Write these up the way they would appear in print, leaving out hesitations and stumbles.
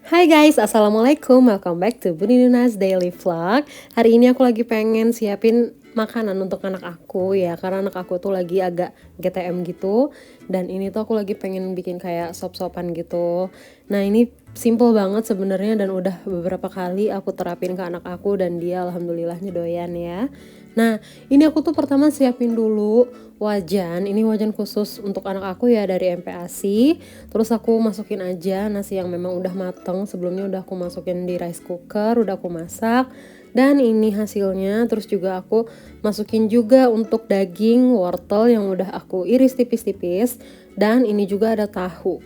Hai guys, assalamualaikum, welcome back to Budi Nunas Daily Vlog. Hari ini aku lagi pengen siapin makanan untuk anak aku ya, karena anak aku tuh lagi agak GTM gitu. Dan ini tuh aku lagi pengen bikin kayak sop-sopan gitu. Nah ini simple banget sebenarnya dan udah beberapa kali aku terapin ke anak aku dan dia alhamdulillahnya doyan ya. Nah, ini aku tuh pertama siapin dulu wajan. Ini wajan khusus untuk anak aku ya dari MPASI. Terus aku masukin aja nasi yang memang udah mateng. Sebelumnya udah aku masukin di rice cooker, udah aku masak. Dan ini hasilnya. Terus juga aku masukin juga untuk daging wortel yang udah aku iris tipis-tipis. Dan ini juga ada tahu.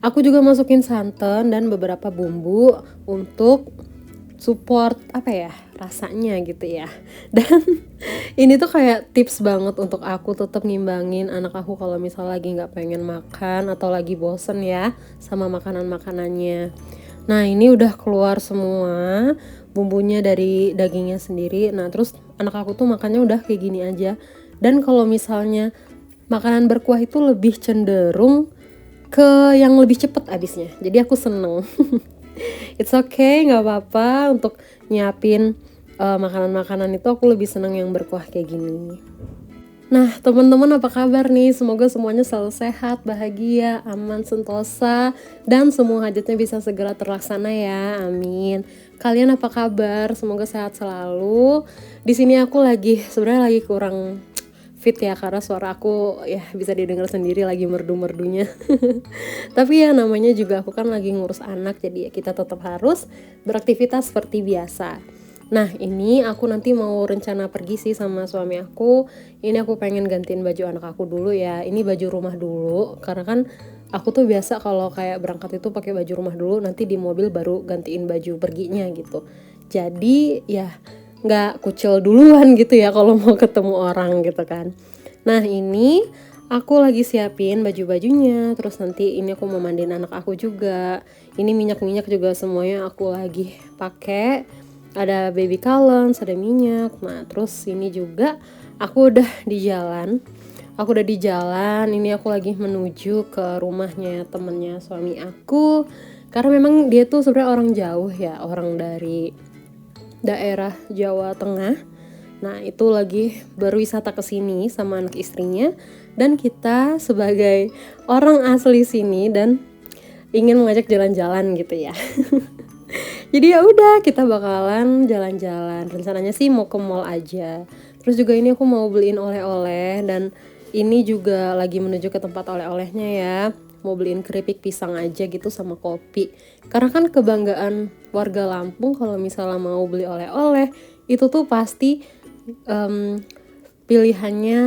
Aku juga masukin santan dan beberapa bumbu untuk support apa ya rasanya gitu ya. Dan ini tuh kayak tips banget untuk aku tetap ngimbangin anak aku kalau misal lagi nggak pengen makan atau lagi bosen ya sama makanan-makanannya. Nah ini udah keluar semua bumbunya dari dagingnya sendiri. Nah terus anak aku tuh makannya udah kayak gini aja. Dan kalau misalnya makanan berkuah itu lebih cenderung ke yang lebih cepet habisnya. Jadi aku seneng. It's okay, nggak apa-apa untuk nyiapin makanan-makanan itu aku lebih seneng yang berkuah kayak gini. Nah teman-teman apa kabar nih? Semoga semuanya selalu sehat, bahagia, aman, sentosa, dan semua hajatnya bisa segera terlaksana ya, amin. Kalian apa kabar? Semoga sehat selalu. Di sini aku sebenarnya lagi kurang fit ya karena suara aku ya bisa didengar sendiri lagi merdu-merdunya. Tapi ya namanya juga aku kan lagi ngurus anak jadi ya kita tetap harus beraktivitas seperti biasa. Nah ini aku nanti mau rencana pergi sih sama suami aku. Ini aku pengen gantiin baju anak aku dulu ya. Ini baju rumah dulu karena kan aku tuh biasa kalau kayak berangkat itu pakai baju rumah dulu, nanti di mobil baru gantiin baju perginya gitu. Jadi ya nggak kucil duluan gitu ya kalau mau ketemu orang gitu kan. Nah ini aku lagi siapin baju-bajunya, terus nanti ini aku mau mandiin anak aku juga. Ini minyak-minyak juga semuanya aku lagi pakai. Ada baby colors, ada minyak. Nah terus ini juga aku udah di jalan. Aku udah di jalan, ini aku lagi menuju ke rumahnya temennya suami aku. Karena memang dia tuh sebenarnya orang jauh ya, orang dari daerah Jawa Tengah. Nah, itu lagi berwisata ke sini sama anak istrinya dan kita sebagai orang asli sini dan ingin mengajak jalan-jalan gitu ya. Jadi ya udah kita bakalan jalan-jalan. Rencananya sih mau ke mall aja. Terus juga ini aku mau beliin oleh-oleh dan ini juga lagi menuju ke tempat oleh-olehnya ya. Mau beliin keripik pisang aja gitu sama kopi. Karena kan kebanggaan warga Lampung kalau misalnya mau beli oleh-oleh itu tuh pasti pilihannya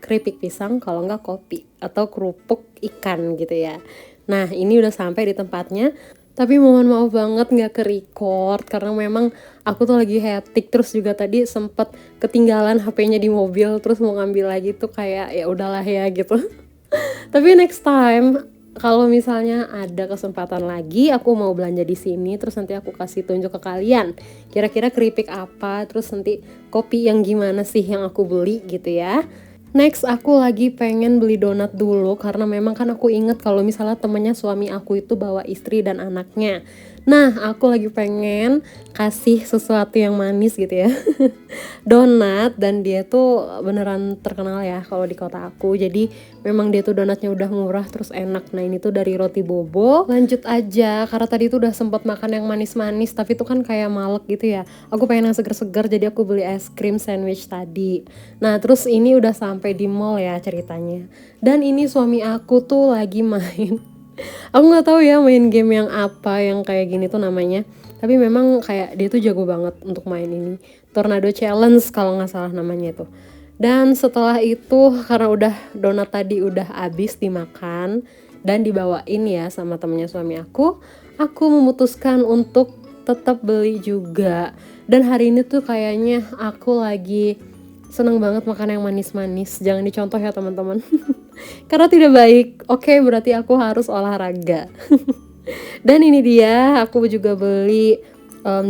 keripik pisang kalau nggak kopi atau kerupuk ikan gitu ya. Nah ini udah sampai di tempatnya. Tapi mohon maaf banget nggak ke-record karena memang aku tuh lagi hectic, terus juga tadi sempet ketinggalan HP-nya di mobil, terus mau ngambil lagi tuh kayak ya udahlah ya gitu. Tapi next time kalau misalnya ada kesempatan lagi aku mau belanja di sini, terus nanti aku kasih tunjuk ke kalian. Kira-kira keripik apa, terus nanti kopi yang gimana sih yang aku beli gitu ya. Next aku lagi pengen beli donat dulu karena memang kan aku inget kalau misalnya temennya suami aku itu bawa istri dan anaknya. Nah aku lagi pengen kasih sesuatu yang manis gitu ya. Donat, dan dia tuh beneran terkenal ya kalau di kota aku. Jadi memang dia tuh donatnya udah murah terus enak. Nah ini tuh dari roti bobo. Lanjut aja karena tadi tuh udah sempet makan yang manis-manis tapi tuh kan kayak malek gitu ya. Aku pengen yang seger-seger jadi aku beli es krim sandwich tadi. Nah terus ini udah sampai di mall ya ceritanya. Dan ini suami aku tuh lagi main. Aku nggak tahu ya main game yang apa yang kayak gini tuh namanya. Tapi memang kayak dia tuh jago banget untuk main ini. Tornado Challenge kalau nggak salah namanya itu. Dan setelah itu karena udah donat tadi udah habis dimakan dan dibawain ya sama temennya suami aku memutuskan untuk tetap beli juga. Dan hari ini tuh kayaknya aku lagi seneng banget makan yang manis-manis. Jangan dicontoh ya teman-teman. Karena tidak baik. Oke, berarti aku harus olahraga. Dan ini dia, aku juga beli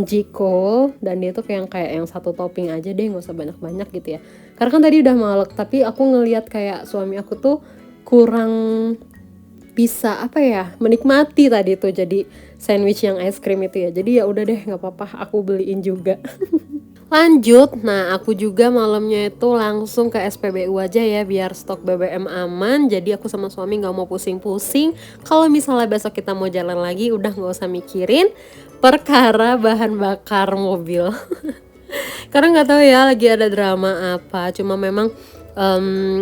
Jiko, dan dia tuh kayak yang satu topping aja deh, nggak usah banyak-banyak gitu ya. Karena kan tadi udah malek, tapi aku ngelihat kayak suami aku tuh kurang bisa apa ya, menikmati tadi tuh jadi sandwich yang es krim itu ya. Jadi ya udah deh, nggak apa-apa, aku beliin juga. Lanjut, nah aku juga malamnya itu langsung ke SPBU aja ya biar stok BBM aman. Jadi aku sama suami nggak mau pusing-pusing. Kalau misalnya besok kita mau jalan lagi, udah nggak usah mikirin perkara bahan bakar mobil. Karena nggak tahu ya lagi ada drama apa. Cuma memang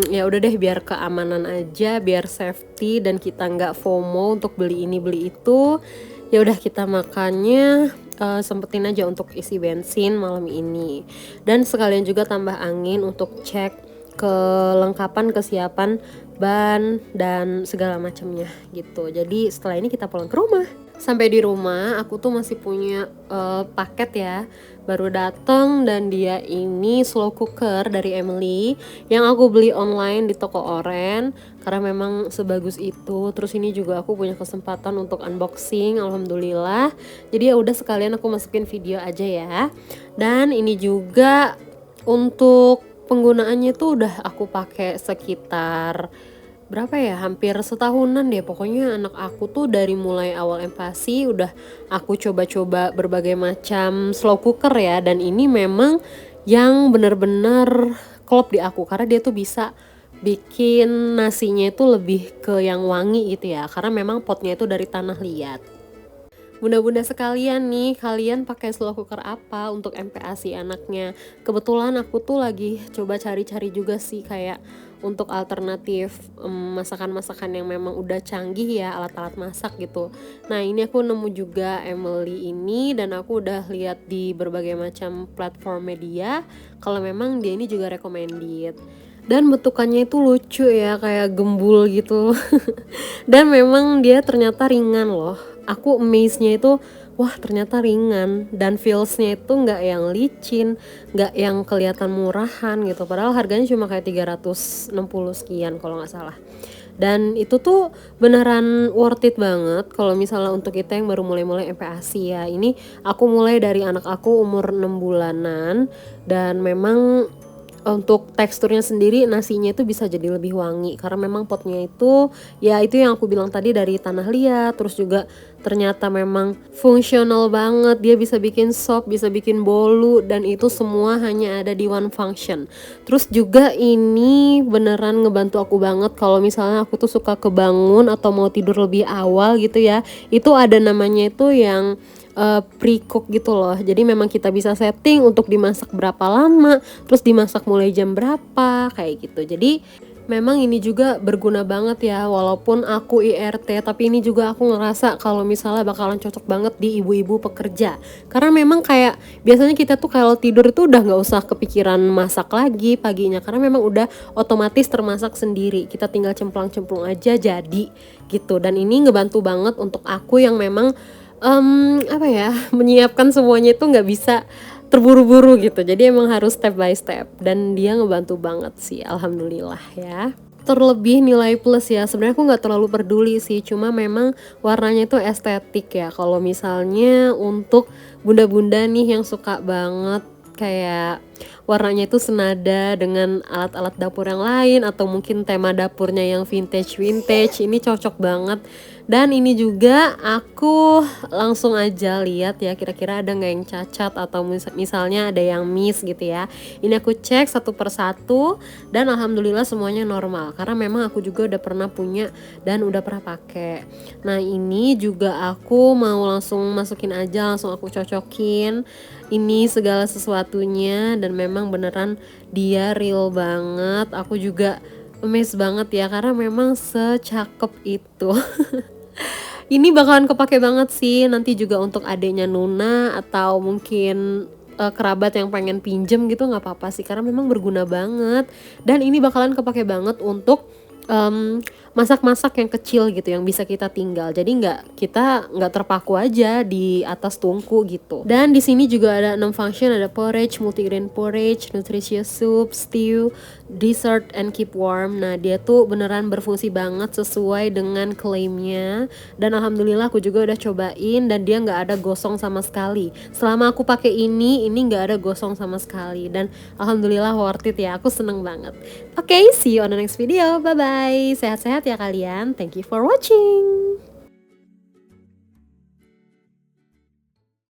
ya udah deh biar keamanan aja, biar safety dan kita nggak FOMO untuk beli ini beli itu. Ya udah kita makannya sempetin aja untuk isi bensin malam ini. Dan sekalian juga tambah angin untuk cek kelengkapan kesiapan ban dan segala macamnya gitu. Jadi setelah ini kita pulang ke rumah. Sampai di rumah aku tuh masih punya paket ya, baru datang dan dia ini slow cooker dari Emily yang aku beli online di toko oren karena memang sebagus itu. Terus ini juga aku punya kesempatan untuk unboxing, alhamdulillah. Jadi ya udah sekalian aku masukin video aja ya. Dan ini juga untuk penggunaannya tuh udah aku pakai sekitar berapa ya, hampir setahunan deh. Pokoknya anak aku tuh dari mulai awal empasi udah aku coba-coba berbagai macam slow cooker ya, dan ini memang yang bener-bener klop di aku karena dia tuh bisa bikin nasinya itu lebih ke yang wangi gitu ya, karena memang potnya itu dari tanah liat. Bunda-bunda sekalian nih, kalian pakai slow cooker apa untuk MPASI anaknya? Kebetulan aku tuh lagi coba cari-cari juga sih kayak untuk alternatif masakan-masakan yang memang udah canggih ya, alat-alat masak gitu. Nah ini aku nemu juga Emily ini dan aku udah lihat di berbagai macam platform media kalau memang dia ini juga recommended. Dan bentukannya itu lucu ya, kayak gembul gitu. Dan memang dia ternyata ringan loh. Aku amaze-nya itu, wah ternyata ringan. Dan feels-nya itu nggak yang licin, nggak yang kelihatan murahan gitu. Padahal harganya cuma kayak 360 sekian kalau nggak salah. Dan itu tuh beneran worth it banget kalau misalnya untuk kita yang baru mulai-mulai MPASI ya. Ini aku mulai dari anak aku umur 6 bulanan dan memang untuk teksturnya sendiri nasinya itu bisa jadi lebih wangi karena memang potnya itu ya itu yang aku bilang tadi dari tanah liat. Terus juga ternyata memang fungsional banget, dia bisa bikin sop, bisa bikin bolu, dan itu semua hanya ada di one function. Terus juga ini beneran ngebantu aku banget kalau misalnya aku tuh suka kebangun atau mau tidur lebih awal gitu ya, itu ada namanya itu yang pre-cook gitu loh. Jadi memang kita bisa setting untuk dimasak berapa lama, terus dimasak mulai jam berapa, kayak gitu. Jadi memang ini juga berguna banget ya, walaupun aku IRT, tapi ini juga aku ngerasa kalau misalnya bakalan cocok banget di ibu-ibu pekerja. Karena memang kayak biasanya kita tuh kalau tidur itu udah nggak usah kepikiran masak lagi paginya, karena memang udah otomatis termasak sendiri. Kita tinggal cemplang-cemplung aja jadi gitu. Dan ini ngebantu banget untuk aku yang memang apa ya, menyiapkan semuanya itu nggak bisa terburu-buru gitu. Jadi emang harus step by step dan dia ngebantu banget sih, alhamdulillah ya. Terlebih nilai plus ya, sebenarnya aku nggak terlalu peduli sih, cuma memang warnanya itu estetik ya. Kalau misalnya untuk bunda-bunda nih yang suka banget kayak warnanya itu senada dengan alat-alat dapur yang lain atau mungkin tema dapurnya yang vintage, ini cocok banget. Dan ini juga aku langsung aja lihat ya kira-kira ada nggak yang cacat atau misalnya ada yang miss gitu ya. Ini aku cek satu persatu dan alhamdulillah semuanya normal karena memang aku juga udah pernah punya dan udah pernah pakai. Nah ini juga aku mau langsung masukin aja, langsung aku cocokin ini segala sesuatunya dan memang beneran dia real banget. Aku juga amazed banget ya karena memang secakep itu. Ini bakalan kepake banget sih nanti juga untuk adiknya Nuna atau mungkin kerabat yang pengen pinjem gitu, nggak apa-apa sih karena memang berguna banget. Dan ini bakalan kepake banget untuk masak-masak yang kecil gitu yang bisa kita tinggal, jadi kita nggak terpaku aja di atas tungku gitu. Dan di sini juga ada 6 function, ada porridge, multigrain porridge, nutritious soup, stew, dessert, and keep warm. Nah dia tuh beneran berfungsi banget sesuai dengan klaimnya dan alhamdulillah aku juga udah cobain dan dia nggak ada gosong sama sekali. Selama aku pakai ini nggak ada gosong sama sekali dan alhamdulillah worth it ya, aku seneng banget. Oke, see you on the next video, bye bye, sehat-sehat ya kalian. Thank you for watching.